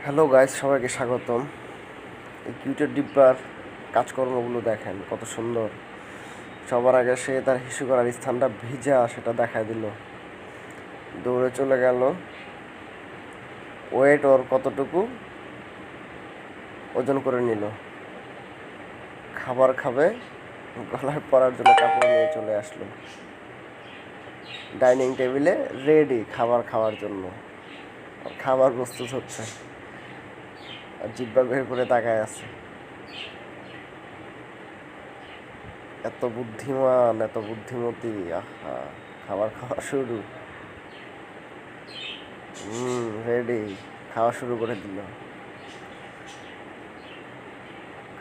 Hello guys, সবাইকে স্বাগতম। এই কিউটের ডিব্বার কাজকর্মগুলো দেখেন কত সুন্দর। সবার আগে সে তার হিসু করার স্থানটা ভিজা সেটা দেখায় দিল, দৌড়ে চলে গেল। ওয়েট ওর কতটুকু ওজন করে নিল, খাবার খাবে, গলায় পরার জন্য কাপড় নিয়ে চলে আসলো। ডাইনিং টেবিলে রেডি খাবার খাওয়ার জন্য, খাবার প্রস্তুত হচ্ছে আর জিব্বা বের করে তাকায় আছে। এত বুদ্ধিমান, এত বুদ্ধিমতী, আহা! খাবার খাওয়া শুরু। রেডি, খাওয়া শুরু করে দিল।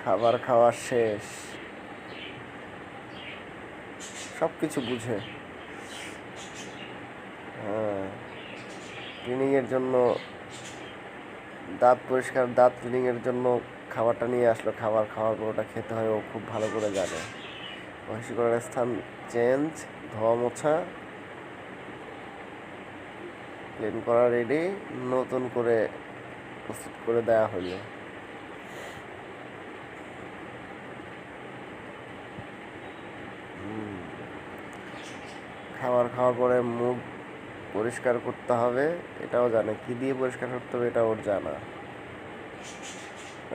খাবার খাওয়া শেষ, সব কিছু বুঝে। হ্যাঁ, ক্লিনিংয়ের জন্য দাঁত ক্লিনিংয়ের জন্য খাবারটা নিয়ে আসলো। খাবার খাওয়ার পর ওটা খেতে হয়, ও খুব ভালো করে জানে। হিসু করার স্থান চেঞ্জ, ধোয়া মোছা, ক্লিন করা রেডি, নতুন করে প্রস্তুত করে দেওয়া হইলো। খাবার খাওয়ার পরে মুখ পরিষ্কার করতে হবে, এটাও জানে। কি দিয়ে পরিষ্কার করতে হবে এটা ওর জানা।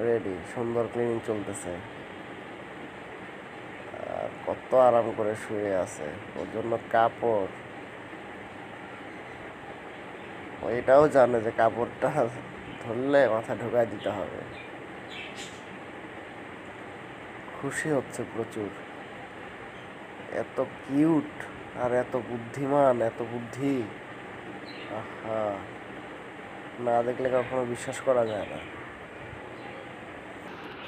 রেডি, সুন্দর ক্লিনিং চলতেছে। আর কত আরাম করে শুয়ে আছে, ওর জন্য কাপড়। ও এটাও জানে যে কাপড়টা ধরলে মাথা ঢোকায় দিতে হবে। খুশি হচ্ছে প্রচুর। এত কিউট আর এত বুদ্ধিমান, এত বুদ্ধি, আহা! না দেখলে কখনো বিশ্বাস করা যায় না।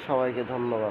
সবাইকে ধন্যবাদ।